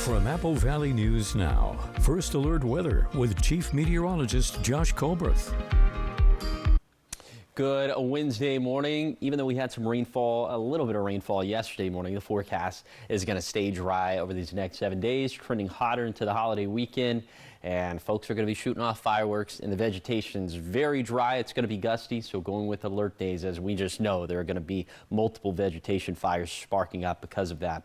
From Apple Valley News Now, First Alert Weather with Chief Meteorologist Josh Colbreth. Good Wednesday morning. Even though we had some rainfall, a little bit of rainfall yesterday morning, the forecast is going to stay dry over these next 7 days, trending hotter into the holiday weekend. And folks are going to be shooting off fireworks, and the vegetation's very dry. It's going to be gusty, so going with alert days, as we just know, there are going to be multiple vegetation fires sparking up because of that.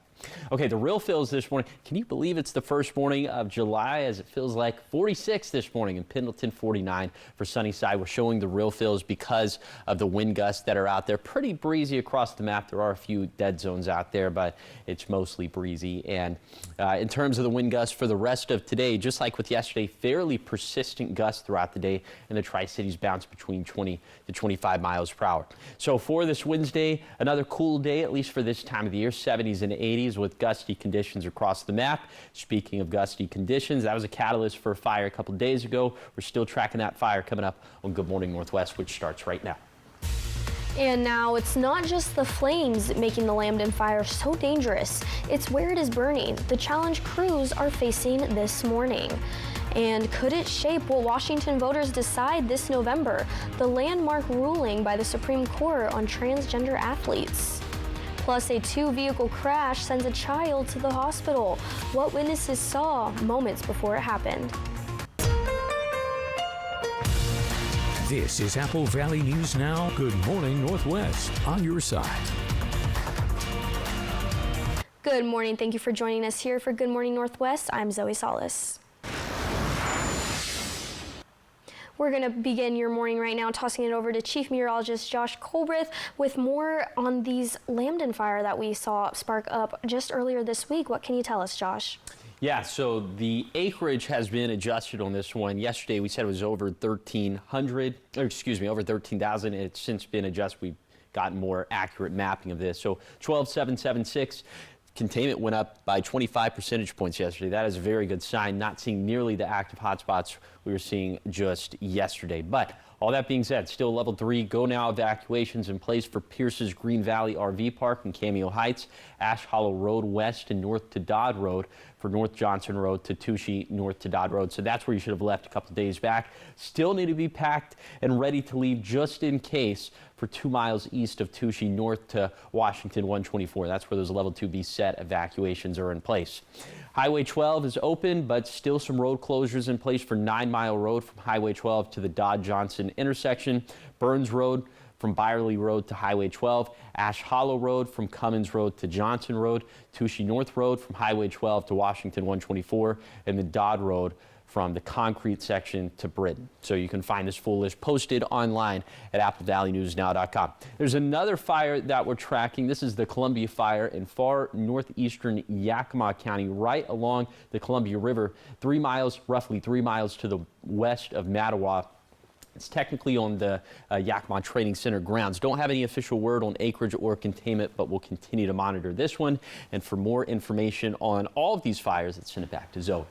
Okay, the real feels this morning. Can you believe it's the first morning of July, as it feels like 46 this morning in Pendleton, 49 for Sunnyside. We're showing the real feels because of the wind gusts that are out there. Pretty breezy across the map. There are a few dead zones out there, but it's mostly breezy. And in terms of the wind gusts for the rest of today, just like with yesterday, fairly persistent gusts throughout the day, and the Tri-Cities bounce between 20 to 25 miles per hour. So for this Wednesday, another cool day, at least for this time of the year, 70s and 80s with gusty conditions across the map. Speaking of gusty conditions, that was a catalyst for a fire a couple days ago. We're still tracking that fire coming up on Good Morning Northwest, which starts right now. And now it's not just the flames making the Lambden fire so dangerous, it's where it is burning. The challenge crews are facing this morning. And could it shape what Washington voters decide this November? The landmark ruling by the Supreme Court on transgender athletes. Plus, a two-vehicle crash sends a child to the hospital. What witnesses saw moments before it happened. This is Apple Valley News Now. Good Morning Northwest on your side. Good morning. Thank you for joining us here for Good Morning Northwest. I'm Zoe Salas. We're going to begin your morning right now, tossing it over to Chief Meteorologist Josh Colbreth with more on these Lambden fire that we saw spark up just earlier this week. What can you tell us, Josh? Yeah, so the acreage has been adjusted on this one. Yesterday we said it was over 1,300, or excuse me, over 13,000. It's since been adjusted. We've gotten more accurate mapping of this. So 12,776. Containment went up by 25 percentage points yesterday. That is a very good sign, not seeing nearly the active hotspots we were seeing just yesterday. But all that being said, still level 3 go now evacuations in place for Pierce's Green Valley RV Park in Cameo Heights, Ash Hollow Road west and north to Dodd Road, for North Johnson Road to Touchy, north to Dodd Road. So that's where you should have left a couple days back. Still need to be packed and ready to leave just in case for 2 miles east of Touchy, north to Washington 124. That's where those level 2B set evacuations are in place. Highway 12 is open, but still some road closures in place for 9 Mile Road from Highway 12 to the Dodd-Johnson intersection, Burns Road from Byerly Road to Highway 12, Ash Hollow Road from Cummins Road to Johnson Road, Touchy North Road from Highway 12 to Washington 124, and the Dodd Road from the concrete section to Britain. So you can find this full list posted online at applevalleynewsnow.com. There's another fire that we're tracking. This is the Columbia Fire in far northeastern Yakima County, right along the Columbia River, roughly 3 miles to the west of Mattawa. It's technically on the Yakima Training Center grounds. Don't have any official word on acreage or containment, but we'll continue to monitor this one. And for more information on all of these fires, let's send it back to Zoe.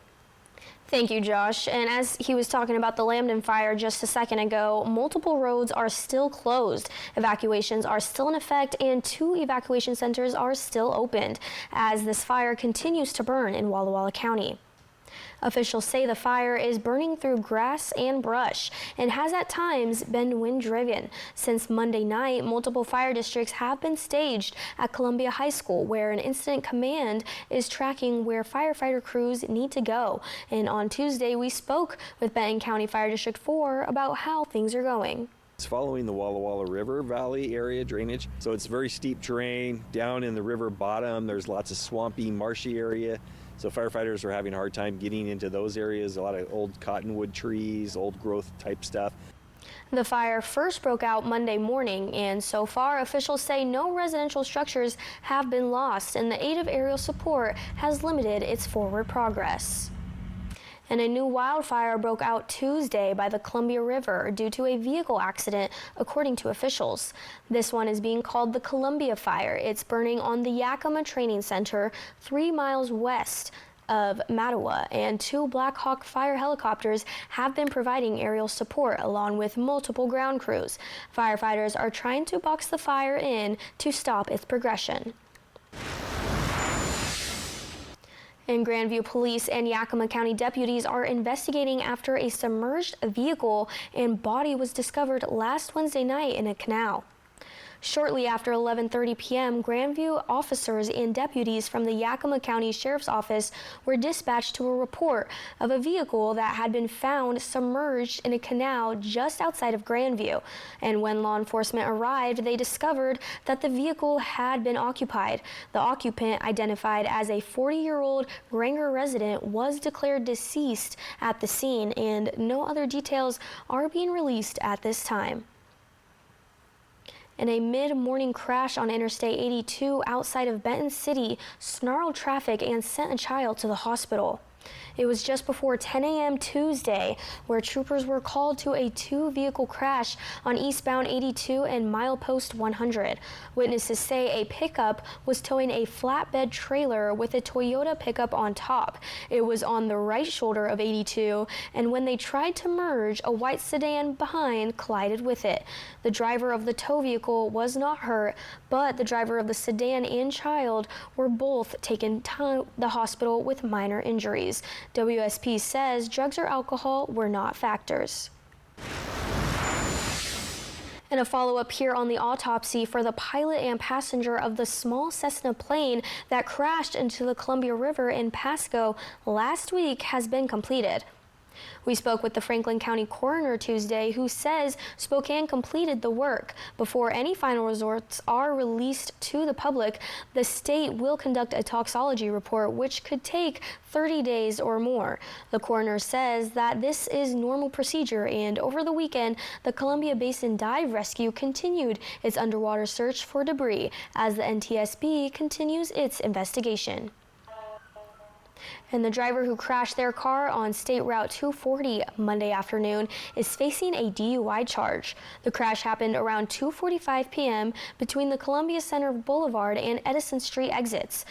Thank you, Josh. And as he was talking about the Lambden fire just a second ago, multiple roads are still closed. Evacuations are still in effect, and 2 evacuation centers are still opened as this fire continues to burn in Walla Walla County. Officials say the fire is burning through grass and brush and has at times been wind-driven. Since Monday night, multiple fire districts have been staged at Columbia High School, where an incident command is tracking where firefighter crews need to go. And on Tuesday, we spoke with Benton County Fire District 4 about how things are going. It's following the Walla Walla River Valley area drainage, so it's very steep terrain. Down in the river bottom, there's lots of swampy, marshy area. So firefighters are having a hard time getting into those areas, a lot of old cottonwood trees, old growth type stuff. The fire first broke out Monday morning, and so far officials say no residential structures have been lost, and the aid of aerial support has limited its forward progress. And a new wildfire broke out Tuesday by the Columbia River due to a vehicle accident, according to officials. This one is being called the Columbia Fire. It's burning on the Yakima Training Center, 3 miles west of Mattawa, and 2 Black Hawk fire helicopters have been providing aerial support along with multiple ground crews. Firefighters are trying to box the fire in to stop its progression. And Grandview Police and Yakima County deputies are investigating after a submerged vehicle and body was discovered last Wednesday night in a canal. Shortly after 11:30 p.m., Grandview officers and deputies from the Yakima County Sheriff's Office were dispatched to a report of a vehicle that had been found submerged in a canal just outside of Grandview. And when law enforcement arrived, they discovered that the vehicle had been occupied. The occupant, identified as a 40-year-old Granger resident, was declared deceased at the scene, and no other details are being released at this time. And a mid-morning crash on Interstate 82 outside of Benton City snarled traffic and sent a child to the hospital. It was just before 10 a.m. Tuesday where troopers were called to a two-vehicle crash on eastbound 82 and milepost 100. Witnesses say a pickup was towing a flatbed trailer with a Toyota pickup on top. It was on the right shoulder of 82, and when they tried to merge, a white sedan behind collided with it. The driver of the tow vehicle was not hurt, but the driver of the sedan and child were both taken to the hospital with minor injuries. WSP says drugs or alcohol were not factors. And a follow-up here on the autopsy for the pilot and passenger of the small Cessna plane that crashed into the Columbia River in Pasco last week has been completed. We spoke with the Franklin County coroner Tuesday, who says Spokane completed the work. Before any final results are released to the public, the state will conduct a toxology report, which could take 30 days or more. The coroner says that this is normal procedure, and over the weekend, the Columbia Basin Dive Rescue continued its underwater search for debris as the NTSB continues its investigation. And the driver who crashed their car on State Route 240 Monday afternoon is facing a DUI charge. The crash happened around 2:45 p.m. between the Columbia Center Boulevard and Edison Street exits.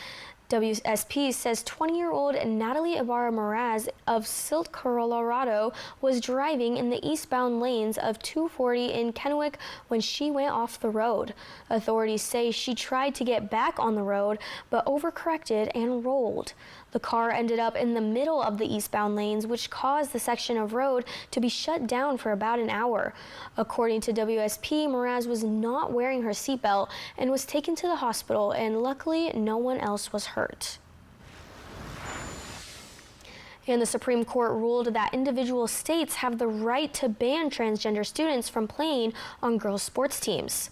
WSP says 20-year-old Natalie Ibarra Moraz of Silt, Colorado was driving in the eastbound lanes of 240 in Kennewick when she went off the road. Authorities say she tried to get back on the road but overcorrected and rolled. The car ended up in the middle of the eastbound lanes, which caused the section of road to be shut down for about an hour. According to WSP, Moraz was not wearing her seatbelt and was taken to the hospital, and luckily no one else was hurt. And the Supreme Court ruled that individual states have the right to ban transgender students from playing on girls' sports teams.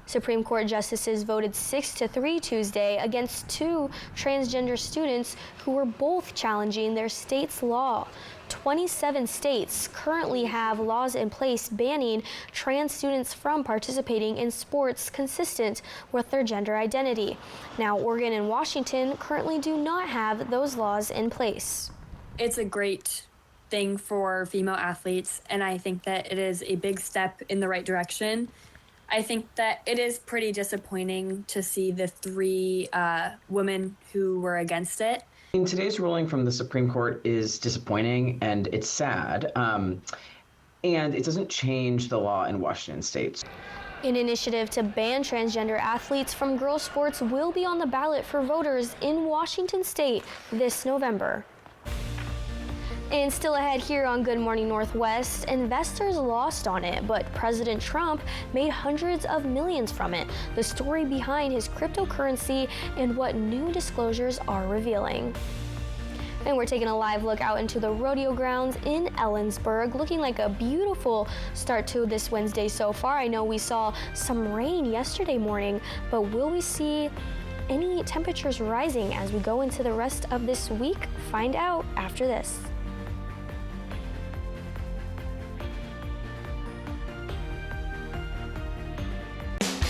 Supreme Court justices voted 6-3 Tuesday against two transgender students who were both challenging their state's law. 27 states currently have laws in place banning trans students from participating in sports consistent with their gender identity. Now, Oregon and Washington currently do not have those laws in place. It's a great thing for female athletes, and I think that it is a big step in the right direction. I think that it is pretty disappointing to see the three women who were against it. Today's ruling from the Supreme Court is disappointing, and it's sad, and it doesn't change the law in Washington state. An initiative to ban transgender athletes from girls' sports will be on the ballot for voters in Washington state this November. And still ahead here on Good Morning Northwest, investors lost on it, but President Trump made hundreds of millions from it. The story behind his cryptocurrency and what new disclosures are revealing. And we're taking a live look out into the rodeo grounds in Ellensburg, looking like a beautiful start to this Wednesday so far. I know we saw some rain yesterday morning, but will we see any temperatures rising as we go into the rest of this week? Find out after this.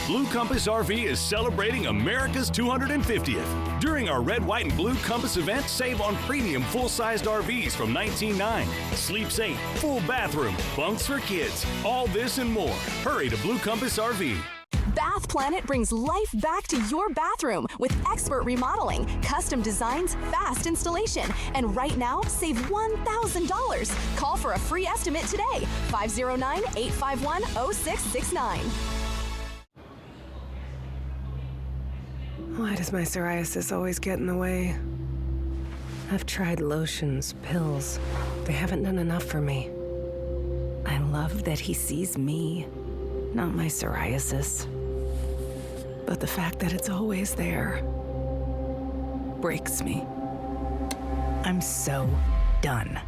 Blue Compass RV is celebrating America's 250th. During our Red, White, and Blue Compass event, save on premium full-sized RVs from $19,900. Sleeps 8, full bathroom, bunks for kids. All this and more. Hurry to Blue Compass RV. Bath Planet brings life back to your bathroom with expert remodeling, custom designs, fast installation, and right now, save $1,000. Call for a free estimate today, 509-851-0669. Why does my psoriasis always get in the way? I've tried lotions, pills. They haven't done enough for me. I love that he sees me, not my psoriasis. But the fact that it's always there breaks me. I'm so done.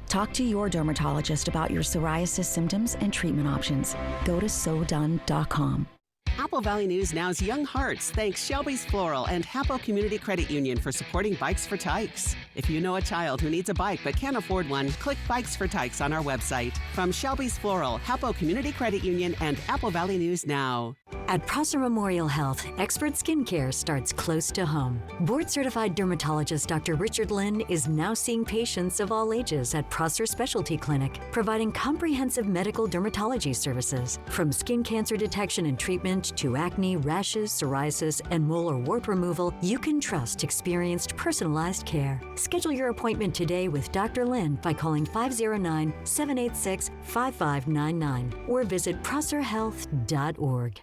Talk to your dermatologist about your psoriasis symptoms and treatment options. Go to SoDone.com. Apple Valley News Now's Young Hearts thanks Shelby's Floral and Hapo Community Credit Union for supporting Bikes for Tykes. If you know a child who needs a bike but can't afford one, click Bikes for Tykes on our website. From Shelby's Floral, Hapo Community Credit Union, and Apple Valley News Now. At Prosser Memorial Health, expert skincare starts close to home. Board-certified dermatologist Dr. Richard Lynn is now seeing patients of all ages at Prosser Specialty Clinic, providing comprehensive medical dermatology services. From skin cancer detection and treatment to acne, rashes, psoriasis, and mole or wart removal, you can trust experienced, personalized care. Schedule your appointment today with Dr. Lynn by calling 509-786-5599 or visit prosserhealth.org.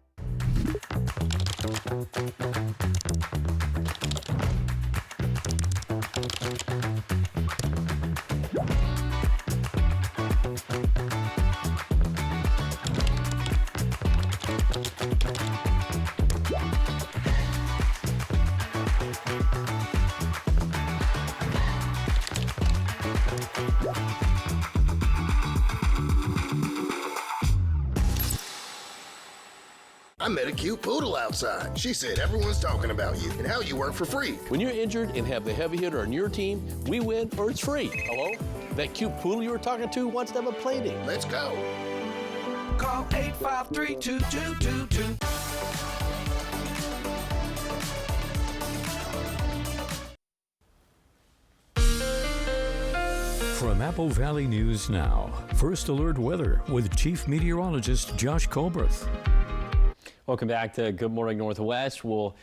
I met a cute poodle outside. She said everyone's talking about you and how you work for free. When you're injured and have the heavy hitter on your team, we win or it's free. Hello? That cute poodle you were talking to wants to have a play date. Let's go. Call 853-2222. From Apple Valley News Now, First Alert Weather with Chief Meteorologist Josh Colberth. Welcome back to Good Morning Northwest. We'll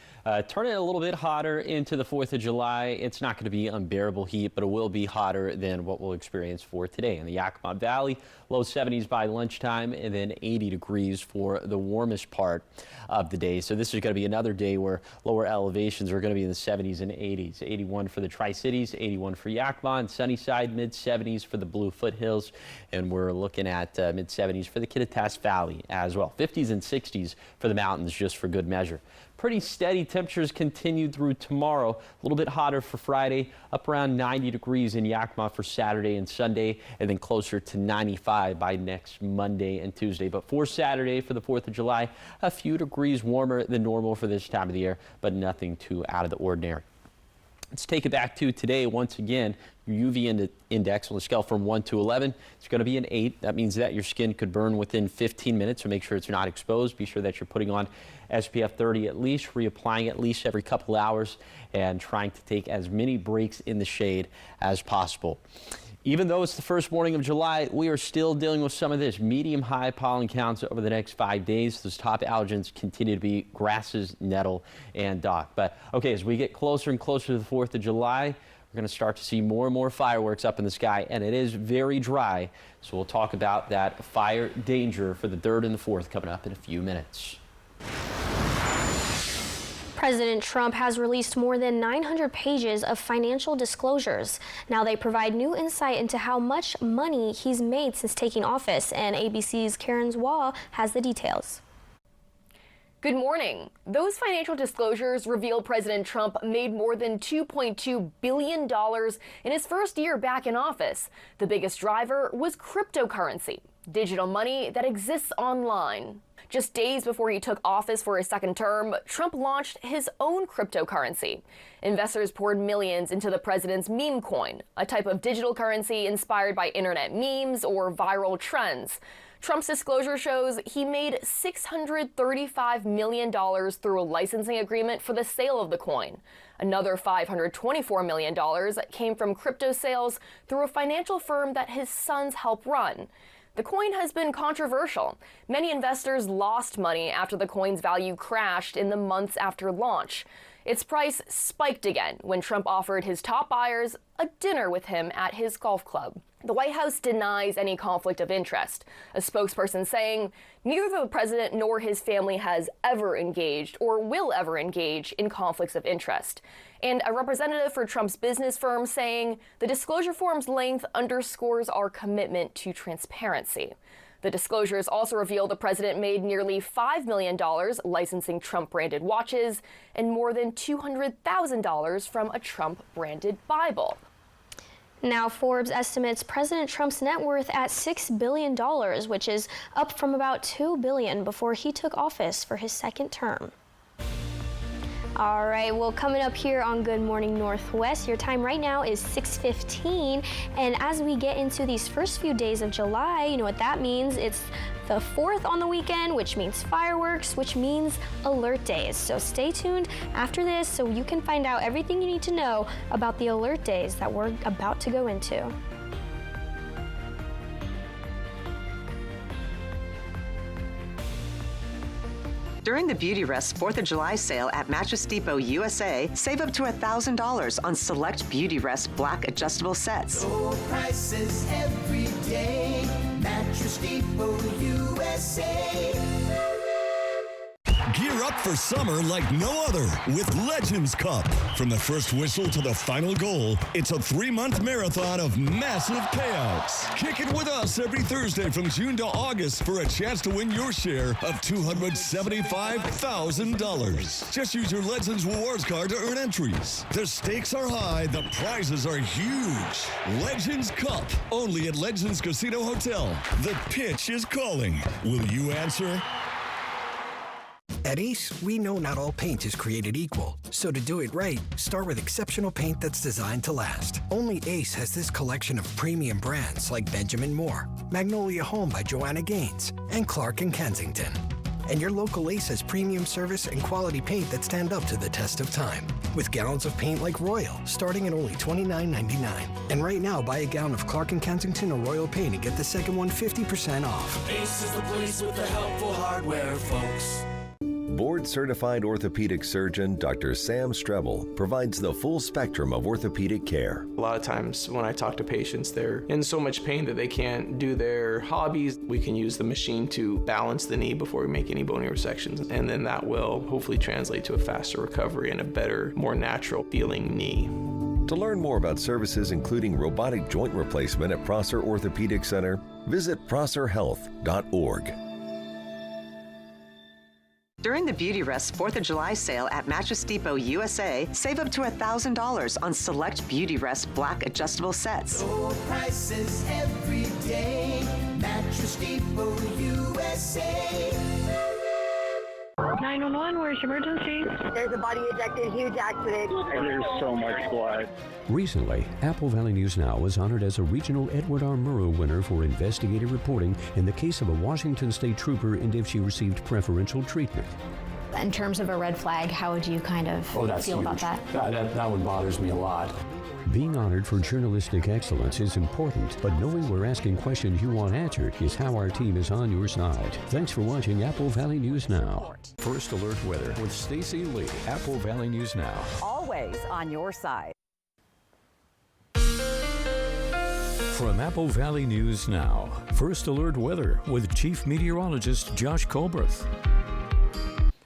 turn it a little bit hotter into the 4th of July. It's not going to be unbearable heat, but it will be hotter than what we'll experience for today in the Yakima Valley. Low 70s by lunchtime and then 80 degrees for the warmest part of the day. So this is going to be another day where lower elevations are going to be in the 70s and 80s. 81 for the Tri-Cities, 81 for Yakima and Sunnyside, mid-70s for the Blue Foothills, and we're looking at mid-70s for the Kittitas Valley as well. 50s and 60s for the mountains just for good measure. Pretty steady temperatures continue through tomorrow. A little bit hotter for Friday, up around 90 degrees in Yakima for Saturday and Sunday, and then closer to 95 by next Monday and Tuesday. But for Saturday, for the 4th of July, a few degrees warmer than normal for this time of the year, but nothing too out of the ordinary. Let's take it back to today once again. Your UV index on the scale from 1 to 11, it's going to be an 8. That means that your skin could burn within 15 minutes, so make sure it's not exposed. Be sure that you're putting on SPF 30 at least, reapplying at least every couple hours, and trying to take as many breaks in the shade as possible. Even though it's the first morning of July, we are still dealing with some of this medium-high pollen counts over the next 5 days. Those top allergens continue to be grasses, nettle, and dock. But okay, as we get closer and closer to the 4th of July, we're going to start to see more and more fireworks up in the sky, and it is very dry. So we'll talk about that fire danger for the 3rd and the 4th coming up in a few minutes. President Trump has released more than 900 pages of financial disclosures. Now they provide new insight into how much money he's made since taking office, and ABC's Karen Zwall has the details. Good morning. Those financial disclosures reveal President Trump made more than $2.2 billion in his first year back in office. The biggest driver was cryptocurrency, digital money that exists online. Just days before he took office for his second term, Trump launched his own cryptocurrency. Investors poured millions into the president's meme coin, a type of digital currency inspired by internet memes or viral trends. Trump's disclosure shows he made $635 million through a licensing agreement for the sale of the coin. Another $524 million came from crypto sales through a financial firm that his sons help run. The coin has been controversial. Many investors lost money after the coin's value crashed in the months after launch. Its price spiked again when Trump offered his top buyers a dinner with him at his golf club. The White House denies any conflict of interest, a spokesperson saying neither the president nor his family has ever engaged or will ever engage in conflicts of interest. And a representative for Trump's business firm saying the disclosure form's length underscores our commitment to transparency. The disclosures also reveal the president made nearly $5 million licensing Trump-branded watches and more than $200,000 from a Trump-branded Bible. Now, Forbes estimates President Trump's net worth at $6 billion, which is up from about $2 billion before he took office for his second term. All right, well, coming up here on Good Morning Northwest, your time right now is 6:15, and as we get into these first few days of July, you know what that means? It's the 4th on the weekend, which means fireworks, which means alert days. So stay tuned after this so you can find out everything you need to know about the alert days that we're about to go into. During the Beauty Rest 4th of July sale at Mattress Depot USA, save up to $1,000 on select Beauty Rest black adjustable sets. Low prices every day. Mattress Depot USA. Gear up for summer like no other with Legends Cup. From the first whistle to the final goal, it's a 3-month marathon of massive payouts. Kick it with us every Thursday from June to August for a chance to win your share of $275,000. Just use your Legends Rewards card to earn entries. The stakes are high, the prizes are huge. Legends Cup, only at Legends Casino Hotel. The pitch is calling. Will you answer? At Ace, we know not all paint is created equal. So to do it right, start with exceptional paint that's designed to last. Only Ace has this collection of premium brands like Benjamin Moore, Magnolia Home by Joanna Gaines, and Clark & Kensington. And your local Ace has premium service and quality paint that stand up to the test of time. With gallons of paint like Royal, starting at only $29.99. And right now, buy a gallon of Clark & Kensington or Royal paint and get the second one 50% off. Ace is the place with the helpful hardware, folks. Board-certified orthopedic surgeon Dr. Sam Strebel provides the full spectrum of orthopedic care. A lot of times when I talk to patients, they're in so much pain that they can't do their hobbies. We can use the machine to balance the knee before we make any bony resections, and then that will hopefully translate to a faster recovery and a better, more natural feeling knee. To learn more about services including robotic joint replacement at Prosser Orthopedic Center, visit prosserhealth.org. During the Beauty Rest 4th of July sale at Mattress Depot USA, save up to $1,000 on select Beauty Rest black adjustable sets. Low prices every day. Mattress Depot USA. 911, where's your emergency? There's a body ejected, huge accident. And there's so much blood. Recently, Apple Valley News Now was honored as a regional Edward R. Murrow winner for investigative reporting in the case of a Washington State trooper and if she received preferential treatment. In terms of a red flag, how would you kind of feel about that? That one bothers me a lot. Being honored for journalistic excellence is important, but knowing we're asking questions you want answered is how our team is on your side. Thanks for watching Apple Valley News Now. First Alert Weather with Stacy Lee, Apple Valley News Now. Always on your side. From Apple Valley News Now, First Alert Weather with Chief Meteorologist Josh Colbreth.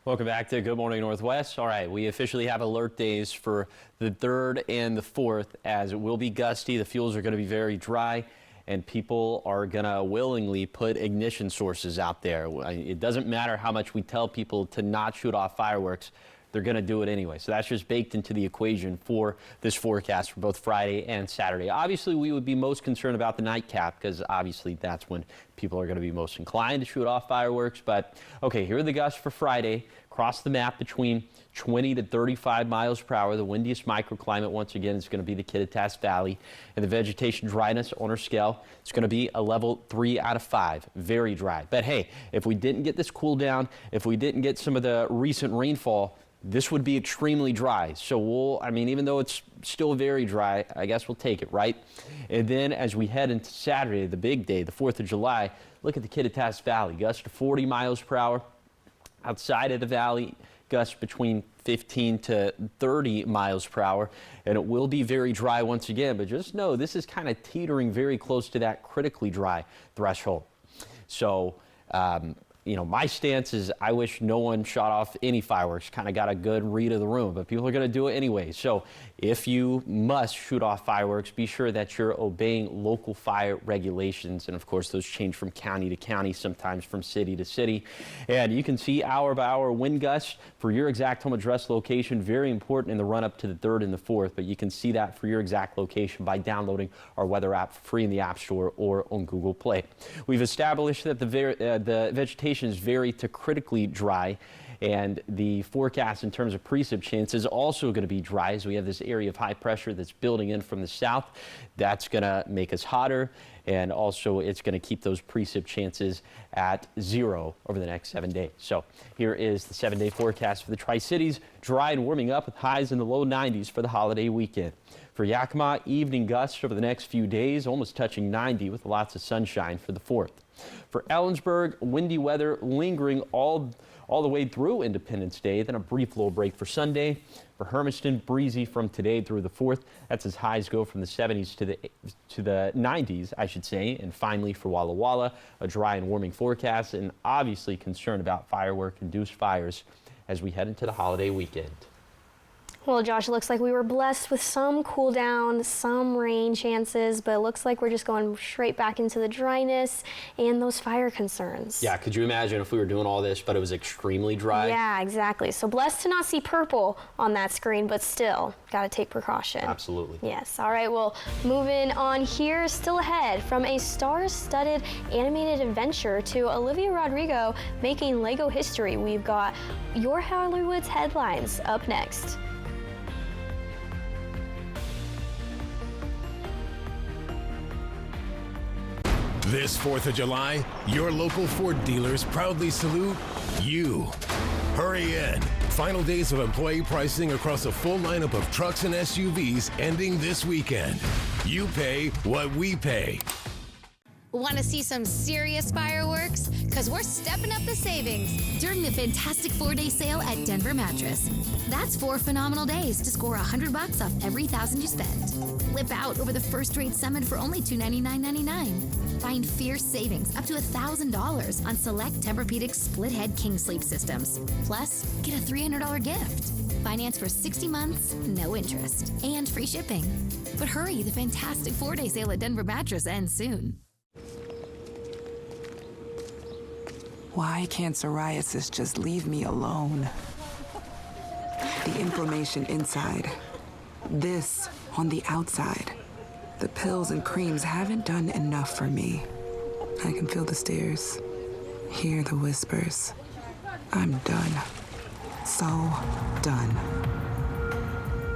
Welcome back to Good Morning Northwest. All right, we officially have alert days for the 3rd and the 4th, as it will be gusty. The fuels are going to be very dry, and people are going to willingly put ignition sources out there. It doesn't matter how much we tell people to not shoot off fireworks. They're going to do it anyway. So that's just baked into the equation for this forecast for both Friday and Saturday. Obviously, we would be most concerned about the nightcap because obviously that's when people are going to be most inclined to shoot off fireworks. But okay, here are the gusts for Friday. Across the map between 20 to 35 miles per hour. The windiest microclimate once again is going to be the Kittitas Valley. And the vegetation dryness on our scale is going to be a level 3 out of 5. Very dry. But hey, if we didn't get this cool down, if we didn't get some of the recent rainfall, this would be extremely dry. So even though it's still very dry, I guess we'll take it, right? And then as we head into Saturday, the big day, the 4th of July, look at the Kittitas Valley. Gusts to 40 miles per hour. Outside of the valley, gusts between 15 to 30 miles per hour, and it will be very dry once again, but just know this is kind of teetering very close to that critically dry threshold. So, you know, my stance is I wish no one shot off any fireworks, kind of got a good read of the room, but people are going to do it anyway. So if you must shoot off fireworks, be sure that you're obeying local fire regulations. And of course, those change from county to county, sometimes from city to city. And you can see hour by hour wind gusts for your exact home address location. Very important in the run up to the 3rd and the 4th, but you can see that for your exact location by downloading our weather app free in the App Store or on Google Play. We've established that the vegetation is very to critically dry, and the forecast in terms of precip chance is also going to be dry, as we have this area of high pressure that's building in from the south. That's going to make us hotter, and also it's going to keep those precip chances at 0 over the next 7 days. So here is the 7-day forecast for the Tri-Cities. Dry and warming up with highs in the low 90s for the holiday weekend. For Yakima, evening gusts over the next few days, almost touching 90 with lots of sunshine for the 4th. For Ellensburg, windy weather lingering all the way through Independence Day, then a brief low break for Sunday. For Hermiston, breezy from today through the 4th. That's as highs go from the 70s to the 90s, I should say. And finally, for Walla Walla, a dry and warming forecast, and obviously concerned about firework-induced fires as we head into the holiday weekend. Well, Josh, it looks like we were blessed with some cool down, some rain chances, but it looks like we're just going straight back into the dryness and those fire concerns. Yeah, could you imagine if we were doing all this, but it was extremely dry? Yeah, exactly. So blessed to not see purple on that screen, but still, got to take precaution. Absolutely. Yes. All right, well, moving on here, still ahead, from a star-studded animated adventure to Olivia Rodrigo making Lego history. We've got your Hollywood's headlines up next. This 4th of July, your local Ford dealers proudly salute you. Hurry in. Final days of employee pricing across a full lineup of trucks and SUVs ending this weekend. You pay what we pay. Want to see some serious fireworks? Because we're stepping up the savings during the fantastic 4-day sale at Denver Mattress. That's 4 phenomenal days to score $100 off every $1,000 you spend. Flip out over the first-rate Summit for only $299.99. Find fierce savings up to $1,000 on select Tempur-Pedic split-head king sleep systems. Plus, get a $300 gift. Finance for 60 months, no interest, and free shipping. But hurry, the fantastic 4-day sale at Denver Mattress ends soon. Why can't psoriasis just leave me alone? The inflammation inside, this on the outside. The pills and creams haven't done enough for me. I can feel the stares, hear the whispers. I'm done. So done.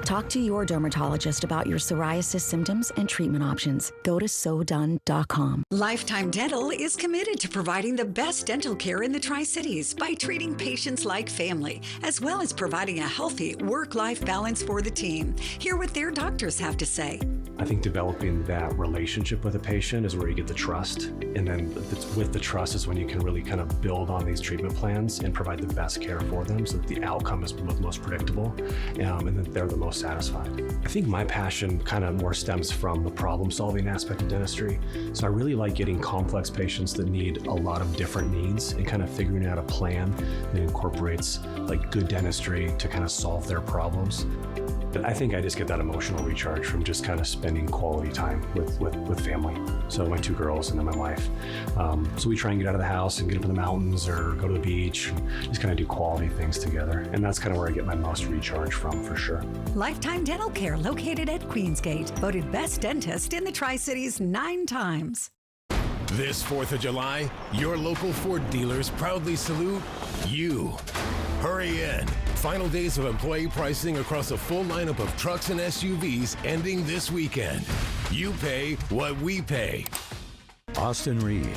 Talk to your dermatologist about your psoriasis symptoms and treatment options. Go to SoDone.com. Lifetime Dental is committed to providing the best dental care in the Tri-Cities by treating patients like family, as well as providing a healthy work-life balance for the team. Hear what their doctors have to say. I think developing that relationship with a patient is where you get the trust. And then with the trust is when you can really kind of build on these treatment plans and provide the best care for them so that the outcome is most predictable and that they're the most satisfied. I think my passion kind of more stems from the problem-solving aspect of dentistry. So I really like getting complex patients that need a lot of different needs and kind of figuring out a plan that incorporates like good dentistry to kind of solve their problems. I think I just get that emotional recharge from just kind of spending quality time with family. So my 2 girls and then my wife. So we try and get out of the house and get up in the mountains or go to the beach and just kind of do quality things together. And that's kind of where I get my most recharge from, for sure. Lifetime Dental Care, located at Queensgate, voted best dentist in the Tri-Cities 9 times. This 4th of July, your local Ford dealers proudly salute you. Hurry in. Final days of employee pricing across a full lineup of trucks and SUVs ending this weekend. You pay what we pay. Austin Reed,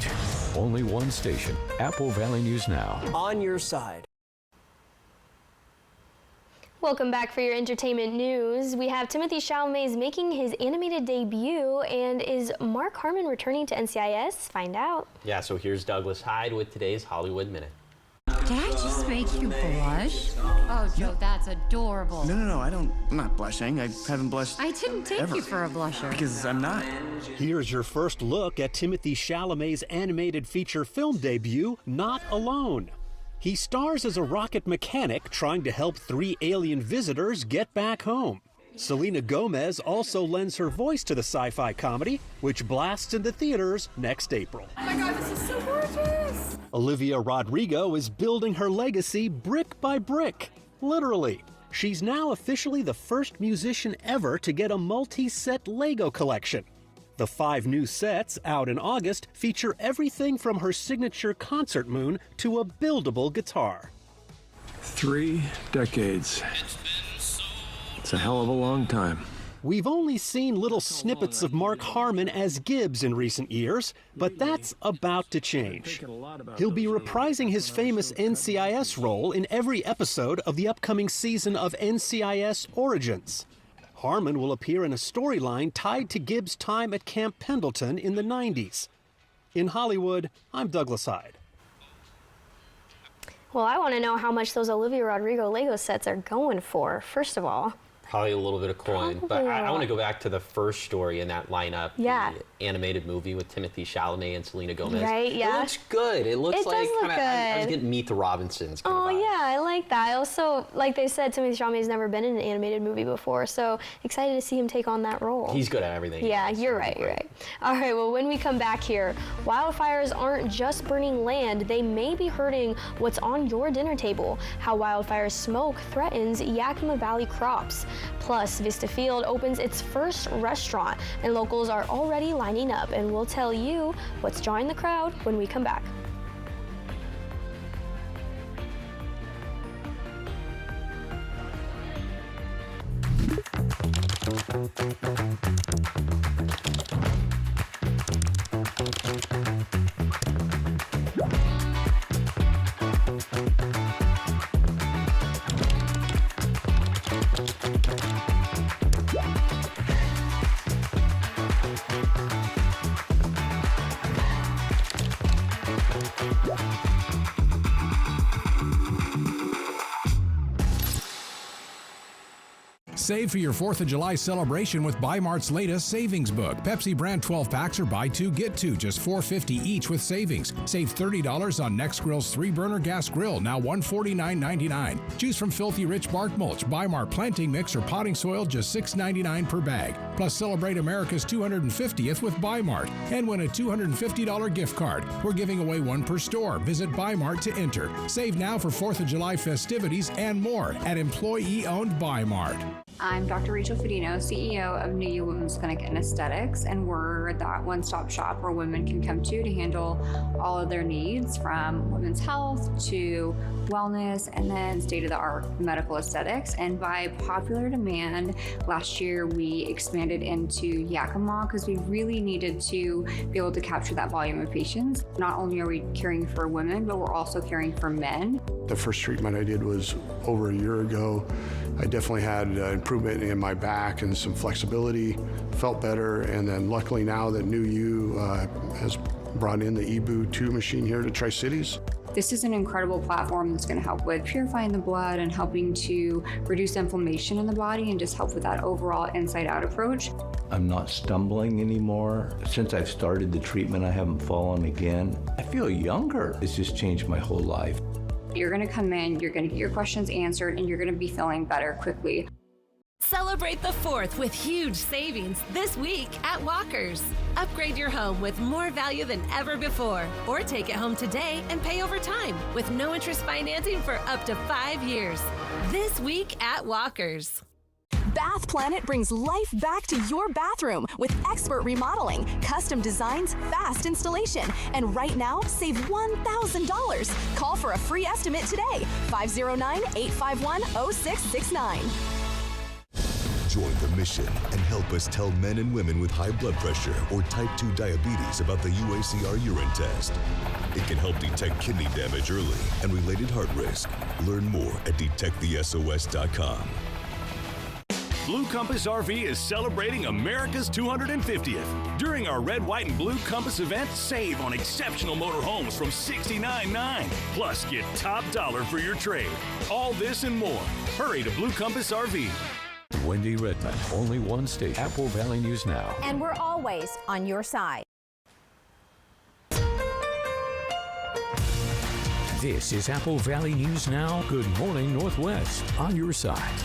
only one station, Apple Valley News Now. On your side. Welcome back for your entertainment news. We have Timothée Chalamet making his animated debut, and is Mark Harmon returning to NCIS? Find out. Yeah, so here's Douglas Hyde with today's Hollywood Minute. Did I just make you blush? Oh, Joe, that's adorable. No, I'm not blushing. I haven't blushed. I didn't take ever. you for a blusher. Because I'm not. Here's your first look at Timothée Chalamet's animated feature film debut, Not Alone. He stars as a rocket mechanic trying to help 3 alien visitors get back home. Selena Gomez also lends her voice to the sci-fi comedy, which blasts into theaters next April. Oh my God, this is so gorgeous. Olivia Rodrigo is building her legacy brick by brick, literally. She's now officially the first musician ever to get a multi-set Lego collection. The 5 new sets, out in August, feature everything from her signature concert moon to a buildable guitar. 3 decades. It's a hell of a long time. We've only seen little snippets of Mark Harmon as Gibbs in recent years, but that's about to change. He'll be reprising his famous NCIS role in every episode of the upcoming season of NCIS Origins. Harmon will appear in a storyline tied to Gibbs' time at Camp Pendleton in the 90s. In Hollywood, I'm Douglas Hyde. Well, I want to know how much those Olivia Rodrigo Lego sets are going for, first of all. Probably a little bit of coin, but I want to go back to the first story in that lineup, yeah. The animated movie with Timothée Chalamet and Selena Gomez. Right, yeah. It looks good. It looks like does look kinda, I was getting Meet the Robinsons. Oh yeah, I like that. I also, like they said, Timothée Chalamet's never been in an animated movie before, so excited to see him take on that role. He's good at everything. Yeah, you're right. All right, well, when we come back here, wildfires aren't just burning land, they may be hurting what's on your dinner table, how wildfire smoke threatens Yakima Valley crops. Plus, Vista Field opens its first restaurant, and locals are already lining up, and we'll tell you what's drawing the crowd when we come back. Save for your 4th of July celebration with Bi-Mart's latest savings book. Pepsi brand 12 packs are buy 2, get 2, just $4.50 each with savings. Save $30 on Nextgrill's 3-burner gas grill, now $149.99. Choose from Filthy Rich bark mulch, Bi-Mart planting mix, or potting soil, just $6.99 per bag. Plus, celebrate America's 250th with Bi-Mart and win a $250 gift card. We're giving away 1 per store. Visit Bi-Mart to enter. Save now for 4th of July festivities and more at employee-owned Bi-Mart. I'm Dr. Rachel Fedino, CEO of New You Women's Clinic and Aesthetics, and we're that one-stop shop where women can come to handle all of their needs, from women's health to wellness and then state-of-the-art medical aesthetics. And by popular demand, last year we expanded into Yakima because we really needed to be able to capture that volume of patients. Not only are we caring for women, but we're also caring for men. The first treatment I did was over a year ago. I definitely had improvement in my back and some flexibility, felt better, and then luckily now that New You has brought in the EBOO 2 machine here to Tri-Cities. This is an incredible platform that's going to help with purifying the blood and helping to reduce inflammation in the body and just help with that overall inside-out approach. I'm not stumbling anymore. Since I've started the treatment, I haven't fallen again. I feel younger. It's just changed my whole life. You're going to come in, you're going to get your questions answered, and you're going to be feeling better quickly. Celebrate the 4th with huge savings this week at Walker's. Upgrade your home with more value than ever before, or take it home today and pay over time with no interest financing for up to 5 years. This week at Walker's. Bath Planet brings life back to your bathroom with expert remodeling, custom designs, fast installation, and right now, save $1,000. Call for a free estimate today, 509-851-0669. Join the mission and help us tell men and women with high blood pressure or type 2 diabetes about the UACR urine test. It can help detect kidney damage early and related heart risk. Learn more at detectthesos.com. Blue Compass RV is celebrating America's 250th. During our Red, White, and Blue Compass event, save on exceptional motorhomes from $69.9. Plus, get top dollar for your trade. All this and more. Hurry to Blue Compass RV. Wendy Redmond, only one station, Apple Valley News Now. And we're always on your side. This is Apple Valley News Now. Good morning, Northwest, on your side.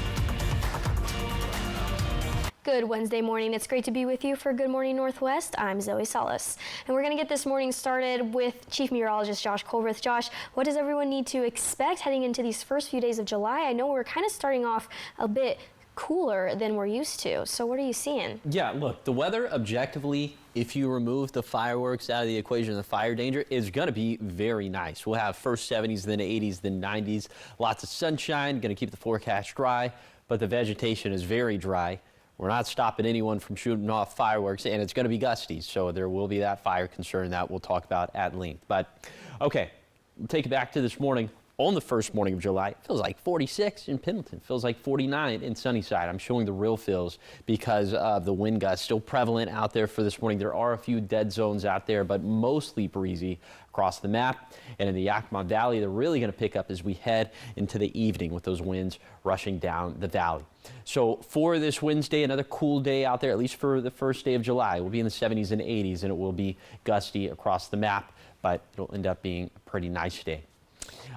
Good Wednesday morning. It's great to be with you for Good Morning Northwest. I'm Zoe Salas. And we're going to get this morning started with Chief Meteorologist Josh Colbreth. Josh, what does everyone need to expect heading into these first few days of July? I know we're kind of starting off a bit cooler than we're used to. So what are you seeing? Yeah, look, the weather objectively, if you remove the fireworks out of the equation, the fire danger, is going to be very nice. We'll have first 70s, then 80s, then 90s. Lots of sunshine, going to keep the forecast dry, but the vegetation is very dry. We're not stopping anyone from shooting off fireworks, and it's going to be gusty, so there will be that fire concern that we'll talk about at length. But, okay, we'll take it back to this morning. On the first morning of July, it feels like 46 in Pendleton, feels like 49 in Sunnyside. I'm showing the real feels because of the wind gusts still prevalent out there for this morning. There are a few dead zones out there, but mostly breezy across the map. And in the Yakima Valley, they're really going to pick up as we head into the evening with those winds rushing down the valley. So for this Wednesday, another cool day out there, at least for the first day of July. We'll be in the 70s and 80s, and it will be gusty across the map, but it'll end up being a pretty nice day.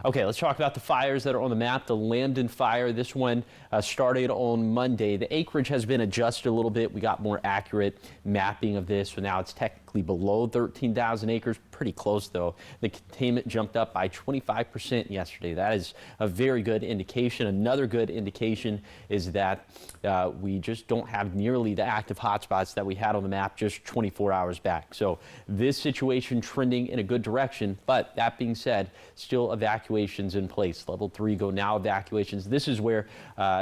Okay, let's talk about the fires that are on the map. The Lambton fire, this one started on Monday. The acreage has been adjusted a little bit. We got more accurate mapping of this, so now it's technically below 13,000 acres. Pretty close, though. The containment jumped up by 25% yesterday. That is a very good indication. Another good indication is that we just don't have nearly the active hotspots that we had on the map just 24 hours back. So this situation trending in a good direction, but that being said, still evacuations in place. Level 3 go now evacuations. This is where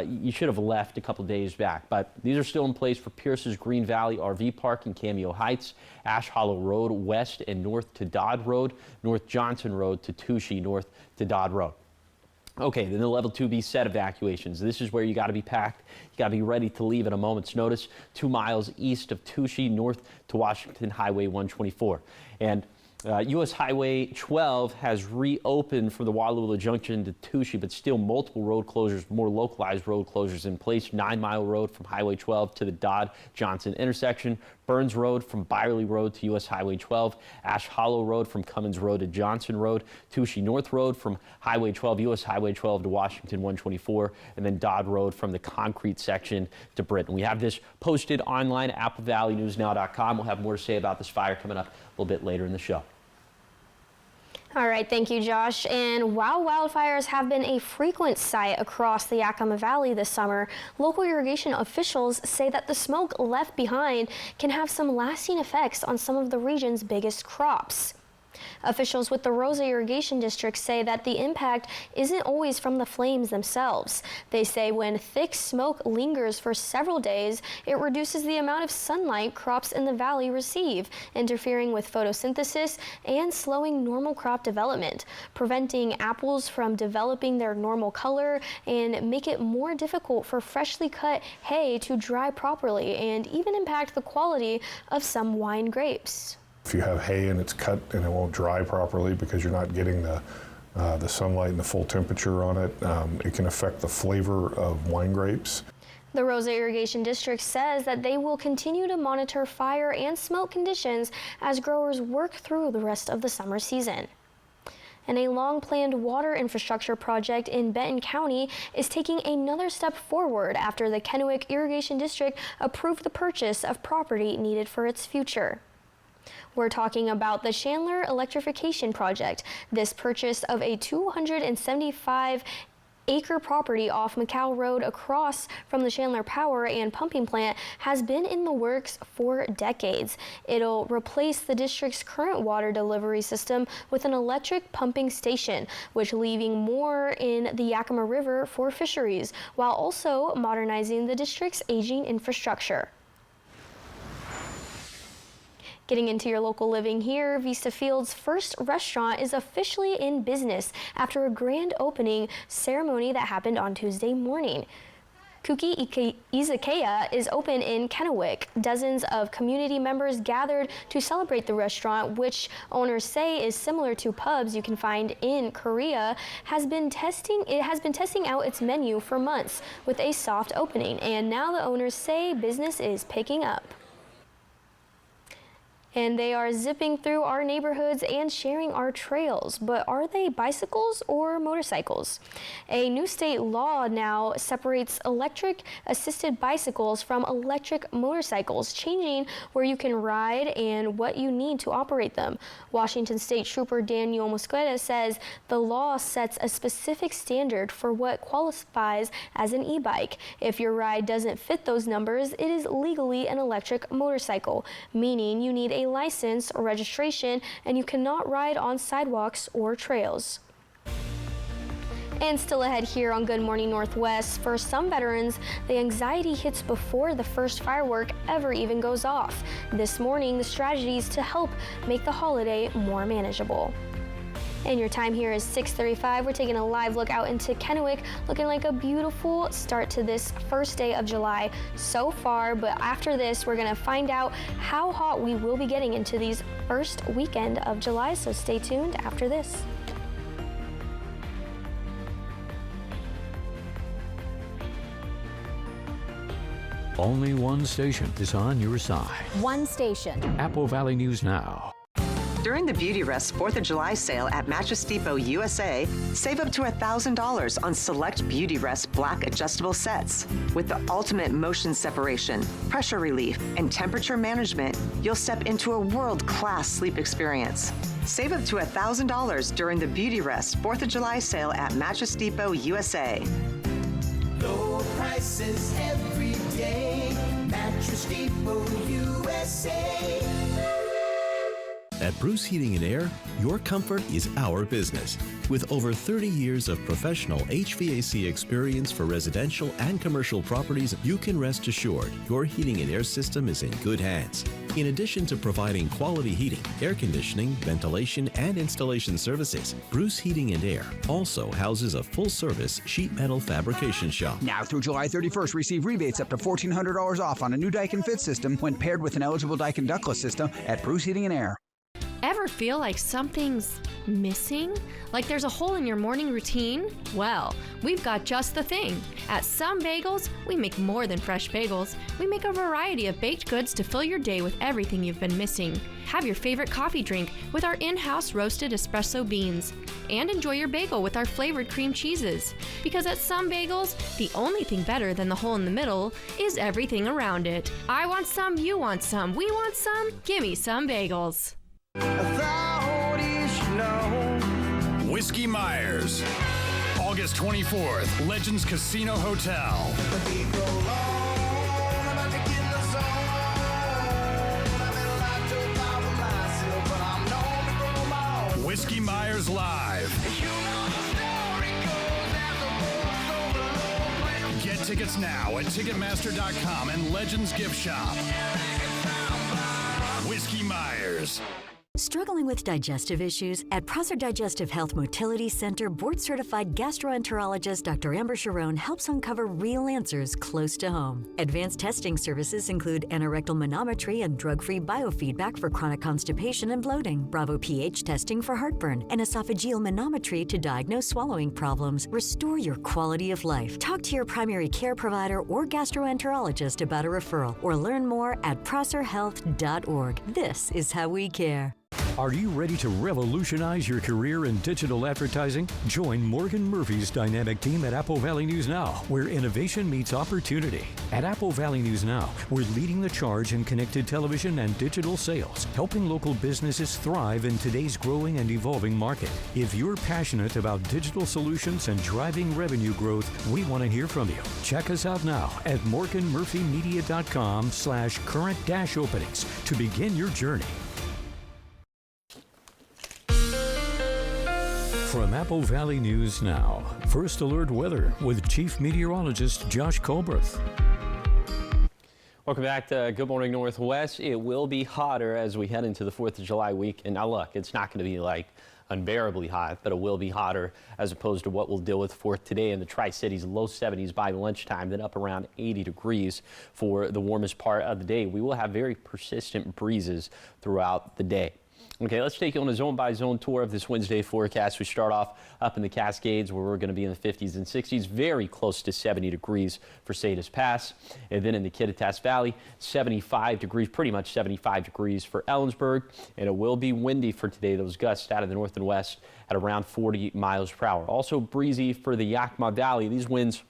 you should have left a couple days back, but these are still in place for Pierce's Green Valley RV Park in Cameo Heights, Ash Hollow Road west and north to Dodd Road, North Johnson Road to Touchy, north to Dodd Road. Okay, then the level 2B set evacuations. This is where you got to be packed. You got to be ready to leave at a moment's notice. 2 miles east of Touchy, north to Washington Highway 124. And U.S. Highway 12 has reopened from the Wallula Junction to Touchy, but still multiple road closures, more localized road closures in place. 9 Mile Road from Highway 12 to the Dodd-Johnson intersection. Burns Road from Byerly Road to U.S. Highway 12. Ash Hollow Road from Cummins Road to Johnson Road. Touchy North Road from Highway 12, U.S. Highway 12 to Washington 124. And then Dodd Road from the concrete section to Britain. We have this posted online at AppleValleyNewsNow.com. We'll have more to say about this fire coming up a little bit later in the show. All right, thank you, Josh. And while wildfires have been a frequent sight across the Yakima Valley this summer, local irrigation officials say that the smoke left behind can have some lasting effects on some of the region's biggest crops. Officials with the Rosa Irrigation District say that the impact isn't always from the flames themselves. They say when thick smoke lingers for several days, it reduces the amount of sunlight crops in the valley receive, interfering with photosynthesis and slowing normal crop development, preventing apples from developing their normal color and make it more difficult for freshly cut hay to dry properly and even impact the quality of some wine grapes. If you have hay and it's cut and it won't dry properly because you're not getting the sunlight and the full temperature on it, it can affect the flavor of wine grapes. The Rosa Irrigation District says that they will continue to monitor fire and smoke conditions as growers work through the rest of the summer season. And a long-planned water infrastructure project in Benton County is taking another step forward after the Kennewick Irrigation District approved the purchase of property needed for its future. We're talking about the Chandler Electrification Project. This purchase of a 275-acre property off McCall Road across from the Chandler Power and Pumping Plant has been in the works for decades. It'll replace the district's current water delivery system with an electric pumping station, which leaving more in the Yakima River for fisheries, while also modernizing the district's aging infrastructure. Getting into your local living here, Vista Field's first restaurant is officially in business after a grand opening ceremony that happened on Tuesday morning. Kuki Izakaya is open in Kennewick. Dozens of community members gathered to celebrate the restaurant, which owners say is similar to pubs you can find in Korea. It has been testing out its menu for months with a soft opening, and now the owners say business is picking up. And they are zipping through our neighborhoods and sharing our trails. But are they bicycles or motorcycles? A new state law now separates electric assisted bicycles from electric motorcycles, changing where you can ride and what you need to operate them. Washington State Trooper Daniel Mosqueda says the law sets a specific standard for what qualifies as an e-bike. If your ride doesn't fit those numbers, it is legally an electric motorcycle, meaning you need a license or registration and you cannot ride on sidewalks or trails. And still ahead here on Good Morning Northwest, for some veterans, the anxiety hits before the first firework ever even goes off. This morning, the strategies to help make the holiday more manageable. And your time here is 6:35. We're taking a live look out into Kennewick, looking like a beautiful start to this first day of July so far. But after this, we're going to find out how hot we will be getting into these first weekend of July. So stay tuned after this. Only one station is on your side. One station. Apple Valley News Now. During the Beauty Rest 4th of July sale at Mattress Depot USA, save up to $1,000 on select Beauty Rest black adjustable sets. With the ultimate motion separation, pressure relief, and temperature management, you'll step into a world-class sleep experience. Save up to $1,000 during the Beauty Rest 4th of July sale at Mattress Depot USA. Low prices every day. Mattress Depot USA. At Bruce Heating & Air, your comfort is our business. With over 30 years of professional HVAC experience for residential and commercial properties, you can rest assured your heating and air system is in good hands. In addition to providing quality heating, air conditioning, ventilation, and installation services, Bruce Heating & Air also houses a full-service sheet metal fabrication shop. Now through July 31st, receive rebates up to $1,400 off on a new Daikin Fit system when paired with an eligible Daikin ductless system at Bruce Heating & Air. Ever feel like something's missing? Like there's a hole in your morning routine? Well, we've got just the thing. At Some Bagels, we make more than fresh bagels. We make a variety of baked goods to fill your day with everything you've been missing. Have your favorite coffee drink with our in-house roasted espresso beans. And enjoy your bagel with our flavored cream cheeses. Because at Some Bagels, the only thing better than the hole in the middle is everything around it. I want some, you want some, we want some. Gimme Some Bagels. Whiskey Myers, August 24th, Legends Casino Hotel. Whiskey Myers Live. Get tickets now at Ticketmaster.com and Legends Gift Shop. Whiskey Myers. Struggling with digestive issues? At Prosser Digestive Health Motility Center, board-certified gastroenterologist Dr. Amber Sharon helps uncover real answers close to home. Advanced testing services include anorectal manometry and drug-free biofeedback for chronic constipation and bloating, Bravo pH testing for heartburn, and esophageal manometry to diagnose swallowing problems. Restore your quality of life. Talk to your primary care provider or gastroenterologist about a referral, or learn more at prosserhealth.org. This is how we care. Are you ready to revolutionize your career in digital advertising? Join Morgan Murphy's dynamic team at Apple Valley News Now, where innovation meets opportunity. At Apple Valley News Now, we're leading the charge in connected television and digital sales, helping local businesses thrive in today's growing and evolving market. If you're passionate about digital solutions and driving revenue growth, we want to hear from you. Check us out now at morganmurphymedia.com/current-openings to begin your journey. From Apple Valley News Now, First Alert Weather with Chief Meteorologist Josh Colbreth. Welcome back to Good Morning Northwest. It will be hotter as we head into the 4th of July week. And now look, it's not going to be like unbearably hot, but it will be hotter as opposed to what we'll deal with for today in the Tri-Cities. Low 70s by lunchtime, then up around 80 degrees for the warmest part of the day. We will have very persistent breezes throughout the day. Okay, let's take you on a zone-by-zone tour of this Wednesday forecast. We start off up in the Cascades, where we're going to be in the 50s and 60s, very close to 70 degrees for Salinas Pass. And then in the Kittitas Valley, 75 degrees, pretty much 75 degrees for Ellensburg. And it will be windy for today. Those gusts out of the north and west at around 40 miles per hour. Also breezy for the Yakima Valley. These winds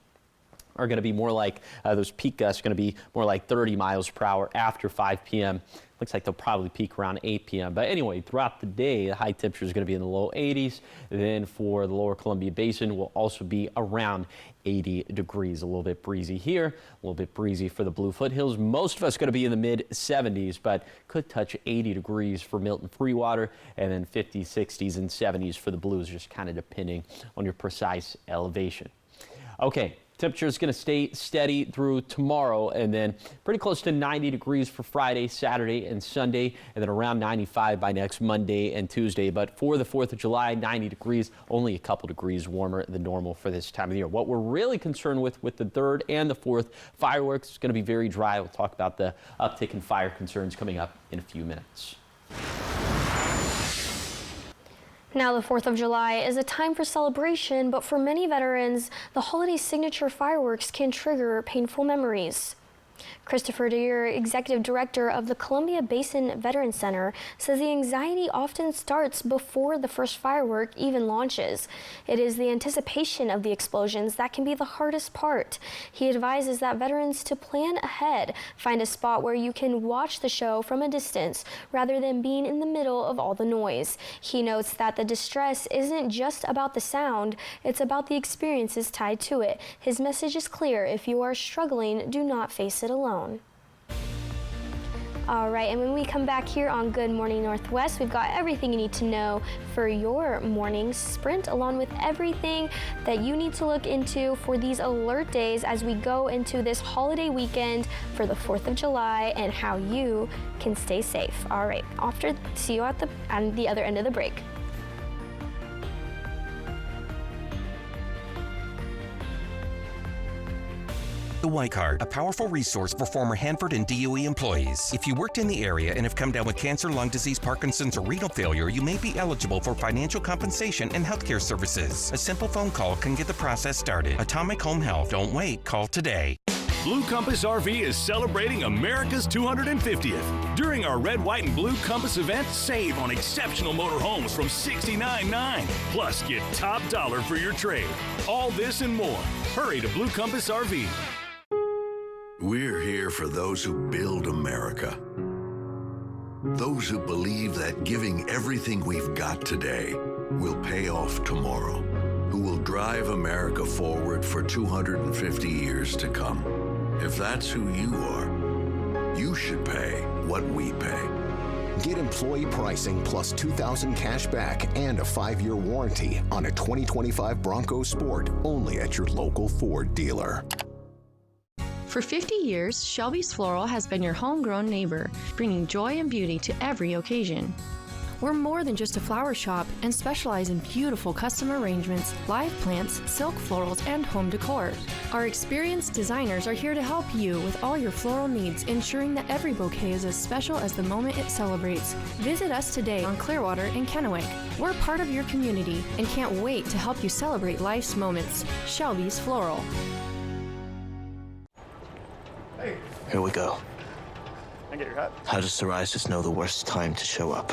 are going to be more like those peak gusts going to be more like 30 miles per hour after 5 p.m. Looks like they'll probably peak around 8 p.m. But anyway, throughout the day, the high temperature is going to be in the low 80s. Then for the lower Columbia Basin, will also be around 80 degrees. A little bit breezy here, a little bit breezy for the Blue Foothills. Most of us going to be in the mid 70s, but could touch 80 degrees for Milton Freewater, and then 50s, 60s, and 70s for the Blues, just kind of depending on your precise elevation. Okay. Temperature is going to stay steady through tomorrow, and then pretty close to 90 degrees for Friday, Saturday, and Sunday, and then around 95 by next Monday and Tuesday. But for the 4th of July, 90 degrees, only a couple degrees warmer than normal for this time of the year. What we're really concerned with the 3rd and the 4th, fireworks is going to be very dry. We'll talk about the uptick in fire concerns coming up in a few minutes. Now, the 4th of July is a time for celebration, but for many veterans, the holiday's signature fireworks can trigger painful memories. Christopher Deere, Executive Director of the Columbia Basin Veterans Center, says the anxiety often starts before the first firework even launches. It is the anticipation of the explosions that can be the hardest part. He advises that veterans to plan ahead, find a spot where you can watch the show from a distance rather than being in the middle of all the noise. He notes that the distress isn't just about the sound, it's about the experiences tied to it. His message is clear: if you are struggling, do not face it alone. All right, and when we come back here on Good Morning Northwest, we've got everything you need to know for your morning sprint, along with everything that you need to look into for these alert days as we go into this holiday weekend for the 4th of July and how you can stay safe. All right, see you at the other end of the break. The White Card, a powerful resource for former Hanford and DOE employees. If you worked in the area and have come down with cancer, lung disease, Parkinson's, or renal failure, you may be eligible for financial compensation and healthcare services. A simple phone call can get the process started. Atomic Home Health. Don't wait. Call today. Blue Compass RV is celebrating America's 250th. During our Red, White, and Blue Compass event, save on exceptional motorhomes from $69.9. Plus, get top dollar for your trade. All this and more. Hurry to Blue Compass RV. We're here for those who build America. Those who believe that giving everything we've got today will pay off tomorrow. Who will drive America forward for 250 years to come. If that's who you are, you should pay what we pay. Get employee pricing plus $2,000 cash back and a 5-year warranty on a 2025 Bronco Sport only at your local Ford dealer. For 50 years, Shelby's Floral has been your homegrown neighbor, bringing joy and beauty to every occasion. We're more than just a flower shop and specialize in beautiful custom arrangements, live plants, silk florals, and home decor. Our experienced designers are here to help you with all your floral needs, ensuring that every bouquet is as special as the moment it celebrates. Visit us today on Clearwater in Kennewick. We're part of your community and can't wait to help you celebrate life's moments. Shelby's Floral. Here we go. I get your hat. How does psoriasis know the worst time to show up?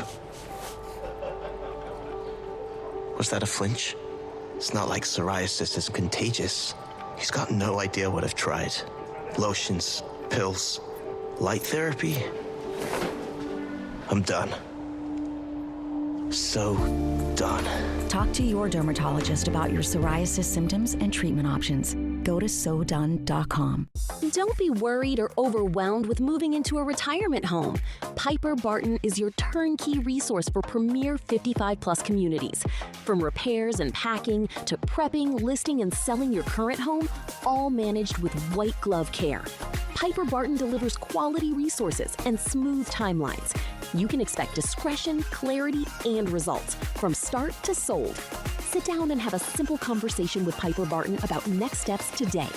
Was that a flinch? It's not like psoriasis is contagious. He's got no idea what I've tried. Lotions, pills, light therapy. I'm done. So done. Talk to your dermatologist about your psoriasis symptoms and treatment options. Go to SoDone.com. Don't be worried or overwhelmed with moving into a retirement home. Piper Barton is your turnkey resource for premier 55-plus communities. From repairs and packing to prepping, listing, and selling your current home, all managed with white glove care. Piper Barton delivers quality resources and smooth timelines. you can expect discretion, clarity, and results from start to sold. Sit down and have a simple conversation with Piper Barton about next steps today.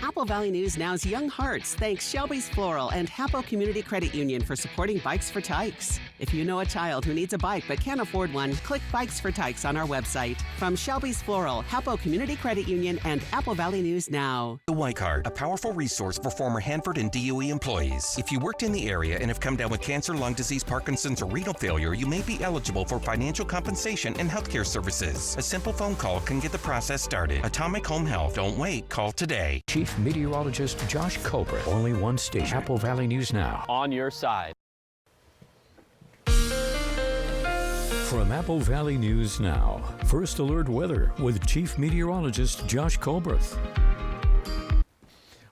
Apple Valley News Now's Young Hearts thanks Shelby's Floral and Hapo Community Credit Union for supporting Bikes for Tykes. If you know a child who needs a bike but can't afford one, click Bikes for Tykes on our website. From Shelby's Floral, Hapo Community Credit Union, and Apple Valley News Now. The Y Card, a powerful resource for former Hanford and DOE employees. If you worked in the area and have come down with cancer, lung disease, Parkinson's, or renal failure, you may be eligible for financial compensation and healthcare services. A simple phone call can get the process started. Atomic Home Health. Don't wait. Call today. Chief Meteorologist Josh Colbert. Only one station. Apple Valley News Now. On your side. From Apple Valley News Now, First Alert Weather with Chief Meteorologist Josh Colbert.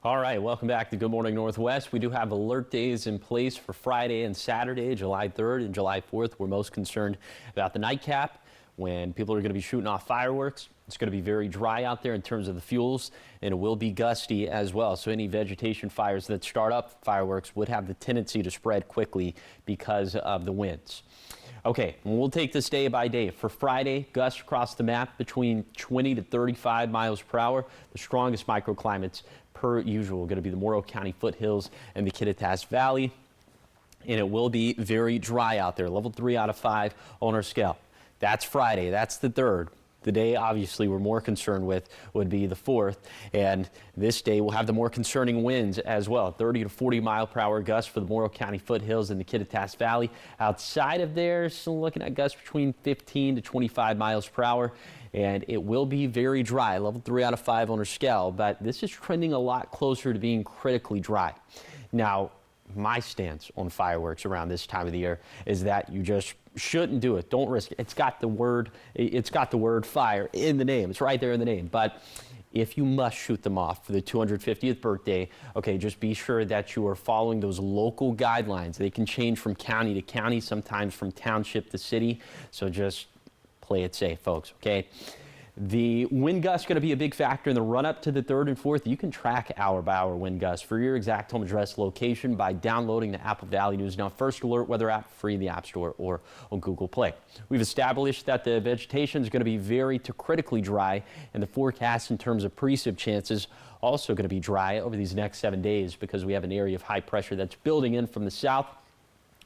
All right, welcome back to Good Morning Northwest. We do have alert days in place for Friday and Saturday, July 3rd and July 4th. We're most concerned about the nightcap when people are going to be shooting off fireworks. It's going to be very dry out there in terms of the fuels, and it will be gusty as well. So any vegetation fires that start up fireworks would have the tendency to spread quickly because of the winds. Okay, we'll take this day by day. For Friday, gusts across the map between 20 to 35 miles per hour. The strongest microclimates, per usual, going to be the Morrow County foothills and the Kittitas Valley. And it will be very dry out there. Level 3 out of 5 on our scale. That's Friday. That's the 3rd. The day, obviously, we're more concerned with would be the 4th, and this day will have the more concerning winds as well. 30 to 40 mile per hour gusts for the Morrow County foothills and the Kittitas Valley. Outside of there, still looking at gusts between 15 to 25 miles per hour, and it will be very dry. Level 3 out of 5 on our scale, but this is trending a lot closer to being critically dry. Now, my stance on fireworks around this time of the year is that you just shouldn't do it. Don't risk it. It's got the word fire in the name. It's right there in the name. But if you must shoot them off for the 250th birthday, okay, just be sure that you are following those local guidelines. They can change from county to county, sometimes from township to city. So just play it safe, folks, okay? The wind gusts going to be a big factor in the run-up to the 3rd and 4th. You can track hour-by-hour wind gusts for your exact home address location by downloading the Apple Valley News Now First Alert Weather app free in the App Store or on Google Play. We've established that the vegetation is going to be very to critically dry, and the forecast in terms of precip chances also going to be dry over these next 7 days because we have an area of high pressure that's building in from the south.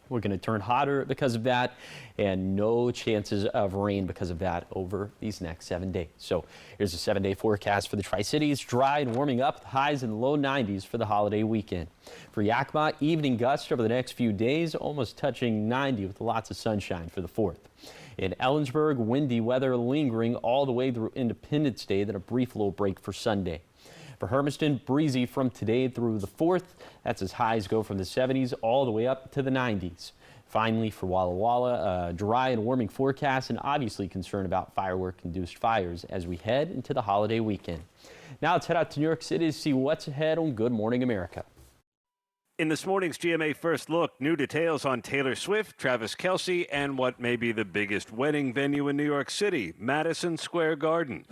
We're going to turn hotter because of that, and no chances of rain because of that over these next 7 days. So here's a 7-day forecast for the Tri-Cities. Dry and warming up, highs in the low 90s for the holiday weekend. For Yakima, evening gusts over the next few days, almost touching 90 with lots of sunshine for the 4th. In Ellensburg, windy weather lingering all the way through Independence Day, then a brief little break for Sunday. For Hermiston, breezy from today through the 4th. That's as highs go from the 70s all the way up to the 90s. Finally, for Walla Walla, dry and warming forecast, and obviously concerned about firework-induced fires as we head into the holiday weekend. Now let's head out to New York City to see what's ahead on Good Morning America. In this morning's GMA First Look, new details on Taylor Swift, Travis Kelce, and what may be the biggest wedding venue in New York City, Madison Square Garden.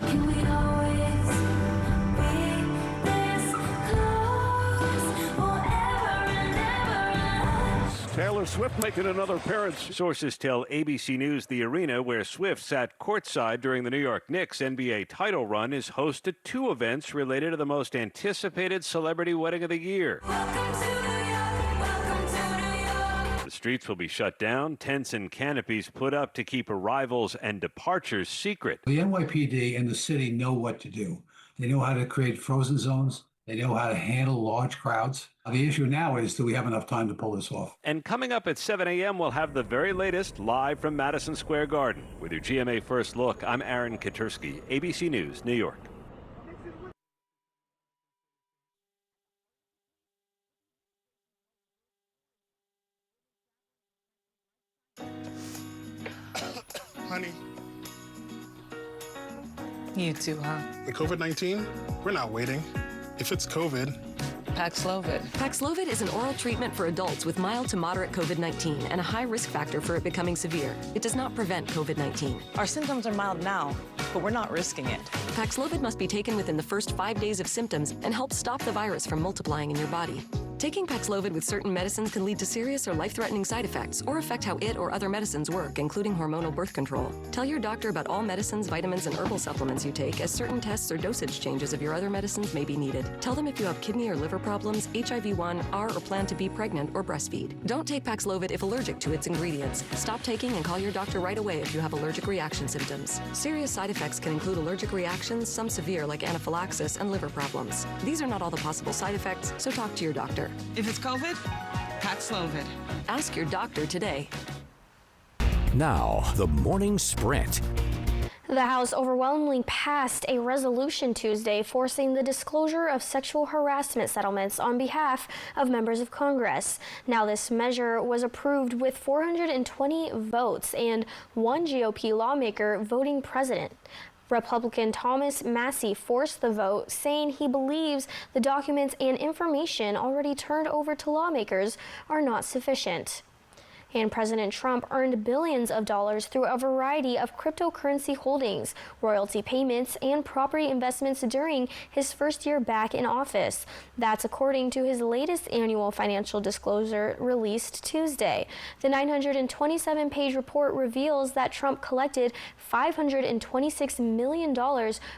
Taylor Swift making another appearance. Sources tell ABC News the arena where Swift sat courtside during the New York Knicks NBA title run is host to 2 events related to the most anticipated celebrity wedding of the year. The streets will be shut down, tents and canopies put up to keep arrivals and departures secret. The NYPD and the city know what to do. They know how to create frozen zones. They know how to handle large crowds. The issue now is, do we have enough time to pull this off? And coming up at 7 a.m., we'll have the very latest live from Madison Square Garden. With your GMA First Look, I'm Aaron Katursky, ABC News, New York. Honey. You too, huh? The COVID-19, we're not waiting. If it's COVID, Paxlovid. Paxlovid is an oral treatment for adults with mild to moderate COVID-19 and a high risk factor for it becoming severe. It does not prevent COVID-19. Our symptoms are mild now, but we're not risking it. Paxlovid must be taken within the first 5 days of symptoms and help stop the virus from multiplying in your body. Taking Paxlovid with certain medicines can lead to serious or life-threatening side effects or affect how it or other medicines work, including hormonal birth control. Tell your doctor about all medicines, vitamins, and herbal supplements you take, as certain tests or dosage changes of your other medicines may be needed. Tell them if you have kidney or liver problems, HIV-1, are or plan to be pregnant, or breastfeed. Don't take Paxlovid if allergic to its ingredients. Stop taking and call your doctor right away if you have allergic reaction symptoms. Serious side effects can include allergic reactions, some severe like anaphylaxis, and liver problems. These are not all the possible side effects, so talk to your doctor. If it's COVID, Paxlovid. Ask your doctor today. Now, the morning sprint. The House overwhelmingly passed a resolution Tuesday forcing the disclosure of sexual harassment settlements on behalf of members of Congress. Now, this measure was approved with 420 votes and one GOP lawmaker voting president. Republican Thomas Massie forced the vote, saying he believes the documents and information already turned over to lawmakers are not sufficient. And President Trump earned billions of dollars through a variety of cryptocurrency holdings, royalty payments, and property investments during his first year back in office. That's according to his latest annual financial disclosure released Tuesday. The 927-page report reveals that Trump collected $526 million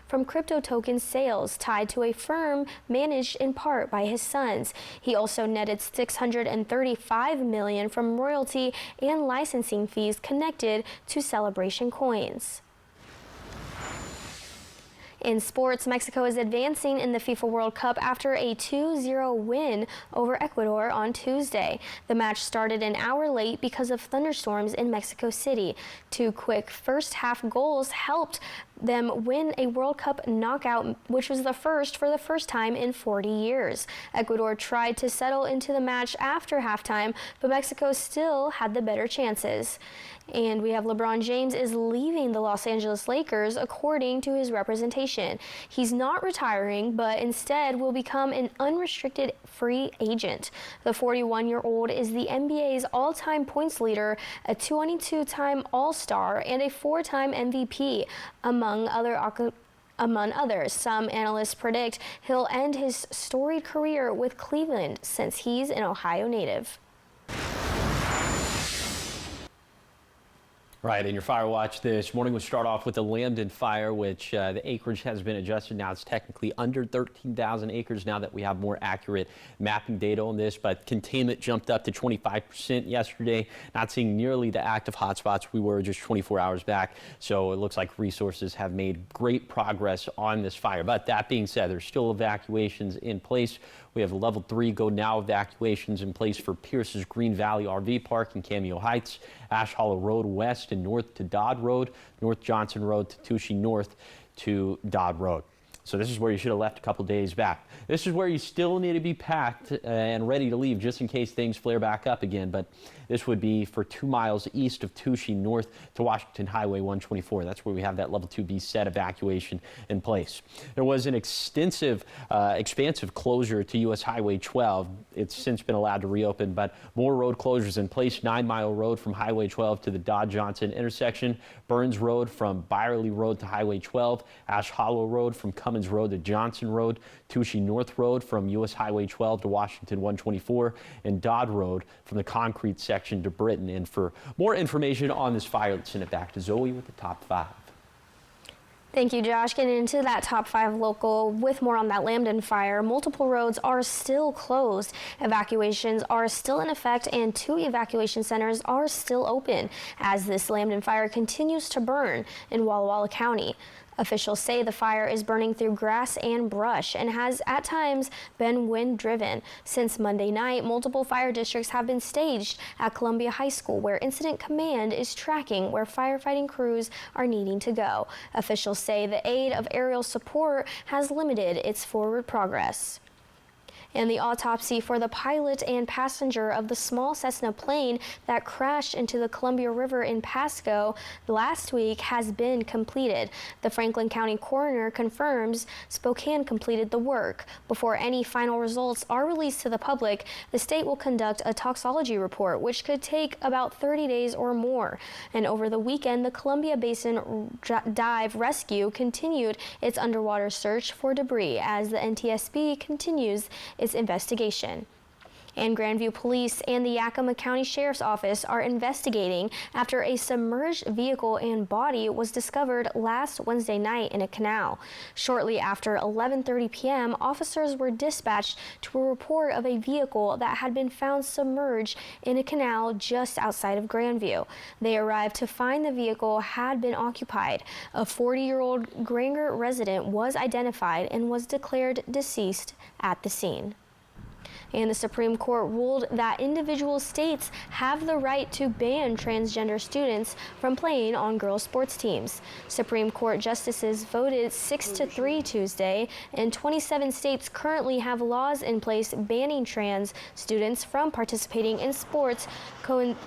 from crypto token sales tied to a firm managed in part by his sons. He also netted $635 million from royalty and licensing fees connected to Celebration coins. In sports, Mexico is advancing in the FIFA World Cup after a 2-0 win over Ecuador on Tuesday. The match started an hour late because of thunderstorms in Mexico City. Two quick first-half goals helped them win a World Cup knockout, which was the first for the first time in 40 years. Ecuador tried to settle into the match after halftime, but Mexico still had the better chances. And we have LeBron James is leaving the Los Angeles Lakers, according to his representation. He's not retiring, but instead will become an unrestricted free agent. The 41-year-old is the NBA's all-time points leader, a 22-time All-Star, and a 4-time MVP, among others. Some analysts predict he'll end his storied career with Cleveland since he's an Ohio native. Right, in your fire watch this morning, we'll start off with the Lambton fire, which the acreage has been adjusted. Now it's technically under 13,000 acres now that we have more accurate mapping data on this, but containment jumped up to 25% yesterday. Not seeing nearly the active hotspots we were just 24 hours back. So it looks like resources have made great progress on this fire. But that being said, there's still evacuations in place. We have level 3 go now evacuations in place for Pierce's Green Valley RV Park in Cameo Heights, Ash Hollow Road west and north to Dodd Road, North Johnson Road to Touchy North to Dodd Road. So this is where you should have left a couple days back. This is where you still need to be packed and ready to leave just in case things flare back up again. But this would be for 2 miles east of Touchy north to Washington Highway 124. That's where we have that level 2B set evacuation in place. There was an expansive closure to U.S. Highway 12. It's since been allowed to reopen, but more road closures in place. 9 Mile Road from Highway 12 to the Dodd-Johnson intersection, Burns Road from Byerly Road to Highway 12, Ash Hollow Road from Cummins Road to Johnson Road, Touchy North Road from U.S. Highway 12 to Washington 124, and Dodd Road from the concrete section to Britain. And for more information on this fire, let's send it back to Zoe with the top 5. Thank you, Josh. Getting into that top 5 local with more on that Lambton fire. Multiple roads are still closed. Evacuations are still in effect and 2 evacuation centers are still open as this Lambton fire continues to burn in Walla Walla County. Officials say the fire is burning through grass and brush and has at times been wind-driven. Since Monday night, multiple fire districts have been staged at Columbia High School, where Incident Command is tracking where firefighting crews are needing to go. Officials say the aid of aerial support has limited its forward progress. And the autopsy for the pilot and passenger of the small Cessna plane that crashed into the Columbia River in Pasco last week has been completed. The Franklin County coroner confirms Spokane completed the work. Before any final results are released to the public, the state will conduct a toxicology report, which could take about 30 days or more. And over the weekend, the Columbia Basin Dive Rescue continued its underwater search for debris as the NTSB continues its investigation. And Grandview Police and the Yakima County Sheriff's Office are investigating after a submerged vehicle and body was discovered last Wednesday night in a canal. Shortly after 11:30 p.m., officers were dispatched to a report of a vehicle that had been found submerged in a canal just outside of Grandview. They arrived to find the vehicle had been occupied. A 40-year-old Granger resident was identified and was declared deceased at the scene. And the Supreme Court ruled that individual states have the right to ban transgender students from playing on girls' sports teams. Supreme Court justices voted 6-3 Tuesday, and 27 states currently have laws in place banning trans students from participating in sports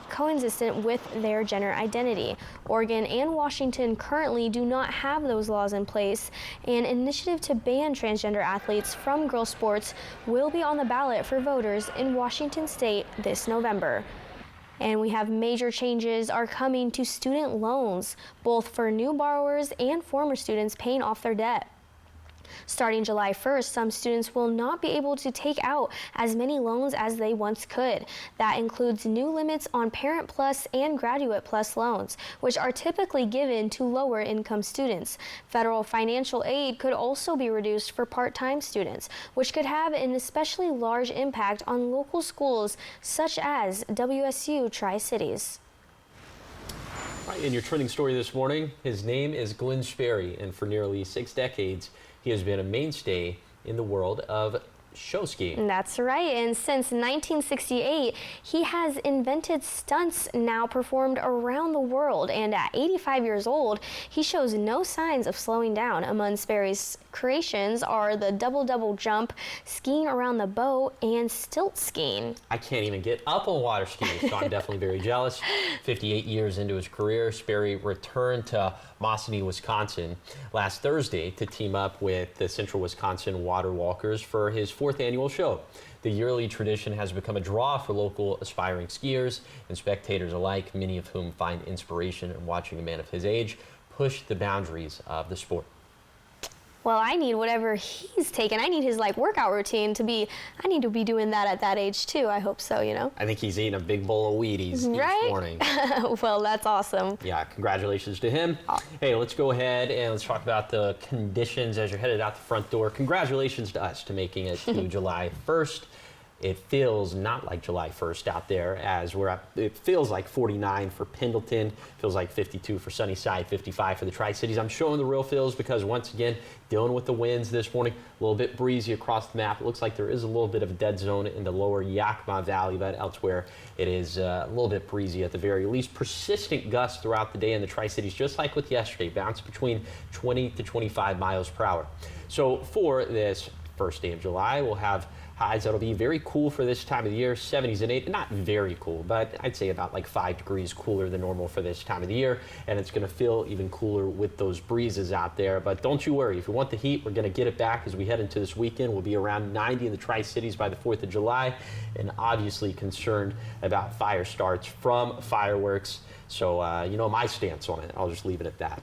coexistent with their gender identity. Oregon and Washington currently do not have those laws in place. An initiative to ban transgender athletes from girls' sports will be on the ballot for voters in Washington state this November. And we have major changes are coming to student loans, both for new borrowers and former students paying off their debt. Starting July 1st, some students will not be able to take out as many loans as they once could. That includes new limits on Parent Plus and Graduate Plus loans, which are typically given to lower income students. Federal financial aid could also be reduced for part-time students, which could have an especially large impact on local schools such as WSU Tri-Cities. In your trending story this morning, his name is Glenn Sperry, and for nearly 6 decades, he has been a mainstay in the world of show skiing. That's right, and since 1968, he has invented stunts now performed around the world, and at 85 years old, he shows no signs of slowing down. Among Sperry's creations are the double jump, skiing around the boat, and stilt skiing. I can't even get up on water skiing, so I'm definitely very jealous. 58 years into his career, Sperry returned to Mossady, Wisconsin last Thursday to team up with the Central Wisconsin Water Walkers for his 4th annual show. The yearly tradition has become a draw for local aspiring skiers and spectators alike, many of whom find inspiration in watching a man of his age push the boundaries of the sport. Well, I need whatever he's taken. I need his workout routine to be, I need to be doing that at that age too. I hope so, you know. I think he's eating a big bowl of Wheaties each morning. Well, that's awesome. Yeah, congratulations to him. Hey, let's go ahead and let's talk about the conditions as you're headed out the front door. Congratulations to us to making it to July 1st. It feels not like July 1st out there as it feels like 49 for Pendleton, feels like 52 for Sunnyside, 55 for the Tri-Cities. I'm showing the real feels because once again, dealing with the winds this morning, a little bit breezy across the map. It looks like there is a little bit of a dead zone in the lower Yakima Valley, but elsewhere it is a little bit breezy at the very least. Persistent gusts throughout the day in the Tri-Cities, just like with yesterday, bounce between 20 to 25 miles per hour. So for this first day of July, we'll have highs that'll be very cool for this time of the year, 70s and 80s, not very cool, but I'd say about 5 degrees cooler than normal for this time of the year, and it's going to feel even cooler with those breezes out there. But don't you worry, if you want the heat, we're going to get it back as we head into this weekend. We'll be around 90 in the Tri-Cities by the 4th of July, and obviously concerned about fire starts from fireworks. So, you know my stance on it. I'll just leave it at that.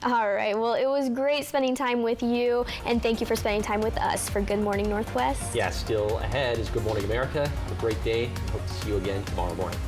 All right. Well, it was great spending time with you, and thank you for spending time with us for Good Morning Northwest. Yeah, still ahead is Good Morning America. Have a great day. Hope to see you again tomorrow morning.